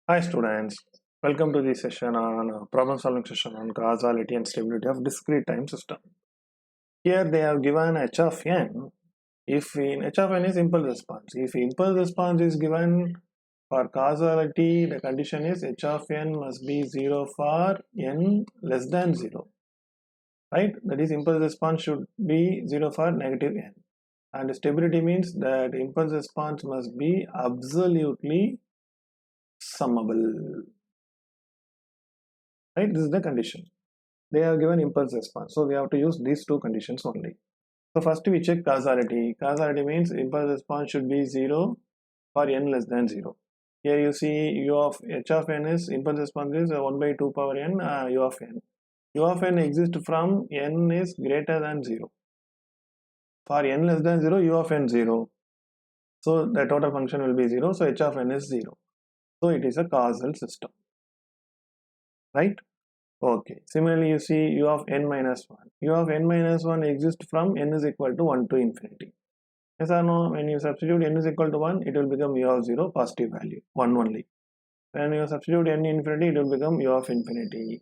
Hi students, welcome to this session on problem solving session on causality and stability of discrete time system. Here they have given h of n. If in h of n is impulse response, if impulse response is given for causality, the condition is h of n must be 0 for n less than 0, right? That is, impulse response should be 0 for negative n, and stability means that impulse response must be absolutely summable, right? This is the condition. They have given impulse response, so we have to use these two conditions only. So first we check causality. Causality means impulse response should be 0 for n less than 0. Here you see u of h of n is impulse response is 1 by 2 power n u of n. U of n exists from n is greater than 0. For n less than 0, u of n 0. So the total function will be 0. So h of n is 0. So it is a causal system, right? Okay. Similarly, you see u of n minus 1. U of n minus 1 exists from n is equal to 1 to infinity. Yes or no? When you substitute n is equal to 1, it will become u of 0, positive value, 1 only. When you substitute n infinity, it will become u of infinity.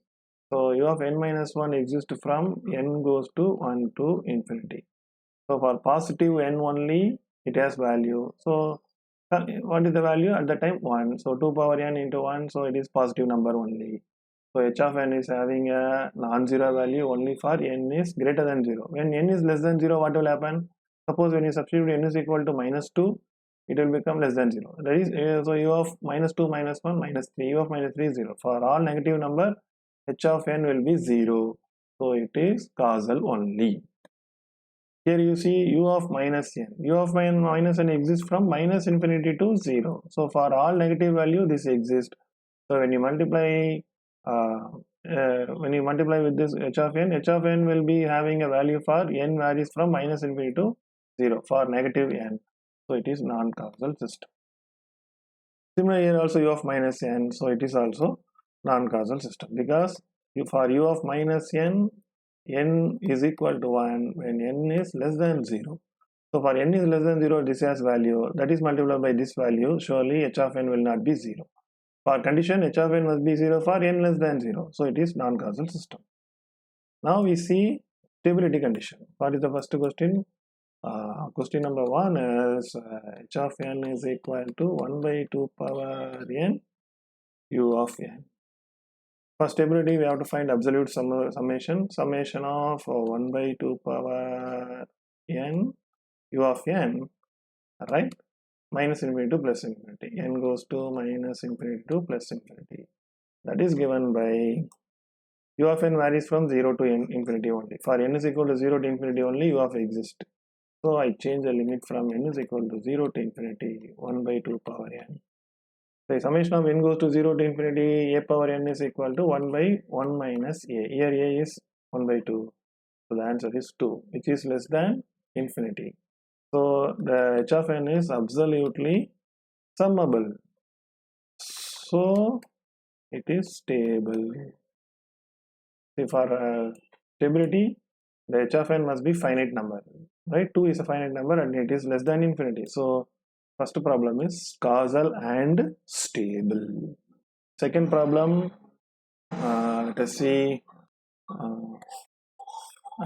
So u of n minus 1 exists from n goes to 1 to infinity. So for positive n only, it has value. So what is the value at the time? 1. So 2 power n into 1, so it is positive number only. So h of n is having a non-zero value only for n is greater than 0. When n is less than 0, what will happen? Suppose when you substitute n is equal to minus 2, it will become less than 0. That is, so u of minus 2 minus 1 minus 3, u of minus 3 is 0. For all negative number, h of n will be 0. So it is causal only. Here you see u of minus n. U of minus n exists from minus infinity to 0. So for all negative value, this exists. So when you multiply with this h of n will be having a value for n varies from minus infinity to 0 for negative n. So it is non-causal system. Similarly, here also u of minus n, so it is also non-causal system, because for u of minus n, n is equal to 1 when n is less than 0. So for n is less than 0, this has value, that is multiplied by this value, surely h of n will not be 0. For condition, h of n must be 0 for n less than 0. So it is non-causal system. Now we see stability condition. What is the first question? Question number 1 is h of n is equal to 1 by 2 power n u of n. For stability, we have to find absolute summation of 1 by 2 power n u of n, right? Minus infinity to plus infinity. N goes to minus infinity to plus infinity. That is given by u of n varies from 0 to infinity only. For n is equal to 0 to infinity only, u of exists. So I change the limit from n is equal to 0 to infinity, 1 by 2 power n. The summation of n goes to 0 to infinity, a power n is equal to 1 by 1 minus a. Here a is 1 by 2. So the answer is 2, which is less than infinity. So the h of n is absolutely summable. So it is stable. See, for stability, the h of n must be finite number, right? 2 is a finite number and it is less than infinity. So first problem is causal and stable. Second problem, let us see.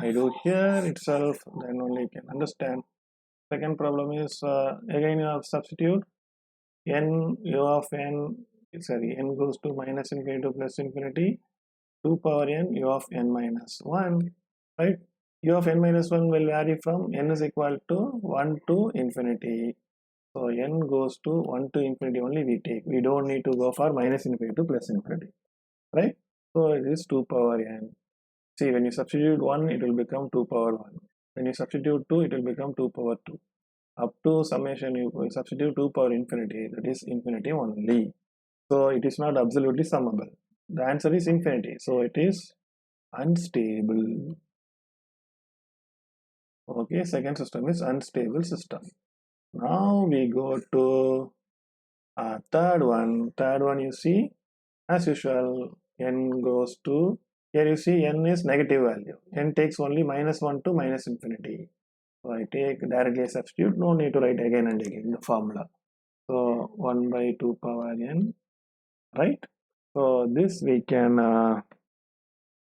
I do here itself, then only you can understand. Second problem is again you have substitute n u of n, n goes to minus infinity to plus infinity, 2 power n u of n minus 1, right? U of n minus 1 will vary from n is equal to 1 to infinity. So n goes to 1 to infinity only we take. We don't need to go for minus infinity to plus infinity, right? So it is 2 power n. See, when you substitute 1, it will become 2 power 1. When you substitute 2, it will become 2 power 2. Up to summation, you substitute 2 power infinity, that is infinity only. So it is not absolutely summable. The answer is infinity. So it is unstable. Okay, second system is unstable system. Now we go to third one. Third one, you see, as usual, n goes to, here you see n is negative value. N takes only minus 1 to minus infinity. So I take directly substitute, no need to write again and again the formula. So 1 by 2 power n right? So this we can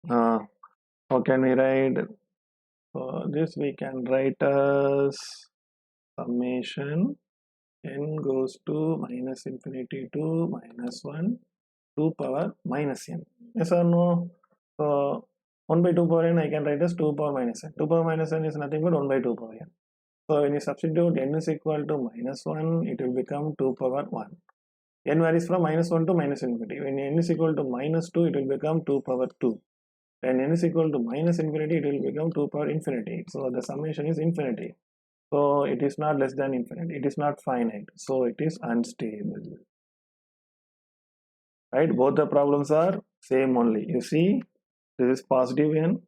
how can we write? This we can write as summation n goes to minus infinity to minus 1 2 power minus n. Yes or no? So 1 by 2 power n I can write as 2 power minus n. 2 power minus n is nothing but 1 by 2 power n. So when you substitute n is equal to minus 1, it will become 2 power 1. N varies from minus 1 to minus infinity. When n is equal to minus 2, it will become 2 power 2. When n is equal to minus infinity, it will become 2 power infinity. So the summation is infinity. So it is not less than infinite. It is not finite. So it is unstable. Right? Both the problems are same only. You see, this is positive n,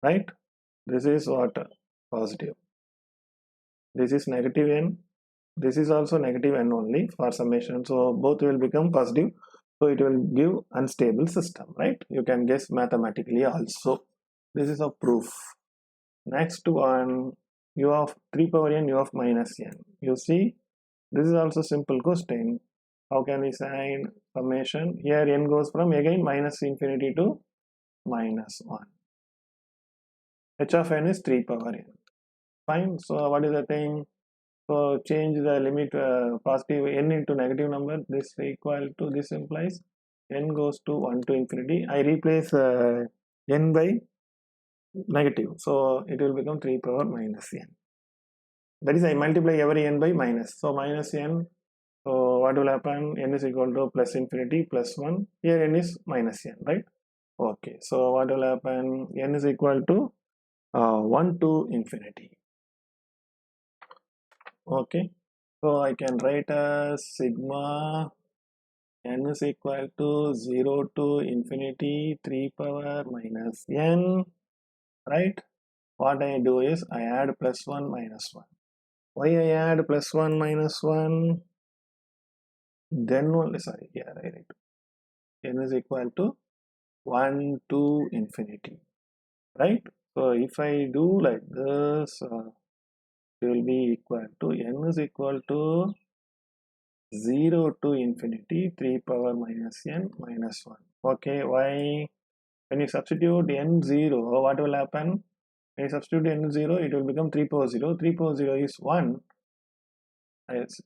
right? This is what? Positive. This is negative n. This is also negative n only for summation. So both will become positive. So it will give unstable system, right? You can guess mathematically also. This is a proof. Next one, u of 3 power n, u of minus n. You see, this is also simple question. How can we find summation? Here n goes from again minus infinity to minus 1. H of n is 3 power n. Fine. So what is the thing? So change the limit positive n into negative number. This equal to, this implies n goes to 1 to infinity. I replace n by negative. So it will become 3 power minus n. That is, I multiply every n by minus. So minus n. So what will happen? N is equal to plus infinity plus 1. Here n is minus n, right? Okay. So what will happen? N is equal to 1 to infinity. Okay. So I can write as sigma n is equal to 0 to infinity 3 power minus n, right? What I do is I add plus 1 minus 1. Why I add plus 1 minus 1? Then only, sorry, yeah, I write n is equal to 1 to infinity, right? So if I do like this, it will be equal to n is equal to 0 to infinity 3 power minus n minus 1. Okay, why? When you substitute n0, what will happen? When you substitute n0, it will become 3 power 0. 3 power 0 is 1.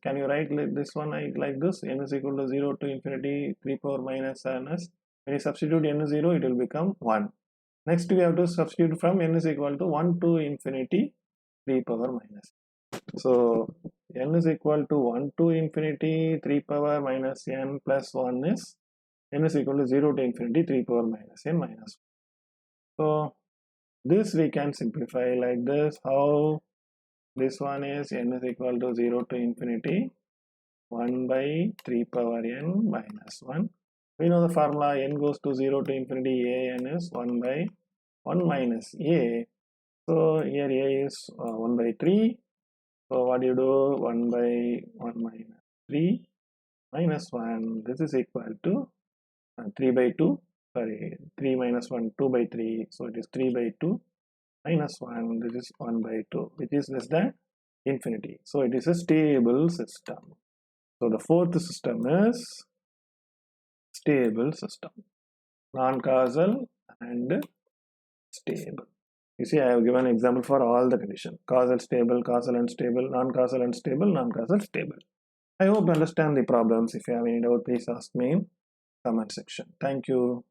Can you write this one like this? N is equal to 0 to infinity 3 power minus n. When you substitute n0, it will become 1. Next, we have to substitute from n is equal to 1 to infinity 3 power minus. So n is equal to 1 to infinity 3 power minus n plus 1 is n is equal to 0 to infinity 3 power minus n minus 1. So this we can simplify like this. How? This one is n is equal to 0 to infinity 1 by 3 power n minus 1. We know the formula, n goes to 0 to infinity, a n is 1 by 1 minus a. So here a is 1 by 3. So what do you do? 1 by 1 minus 3 minus 1. This is equal to 3 by 2. Sorry, 3 minus 1, 2 by 3. So it is 3 by 2 minus 1. This is 1 by 2, which is less than infinity. So it is a stable system. So the fourth system is stable system. Non-causal and stable. You see, I have given an example for all the conditions. Causal, stable, causal, unstable, non-causal, unstable, non-causal, stable. I hope you understand the problems. If you have any doubt, please ask me in comment section. Thank you.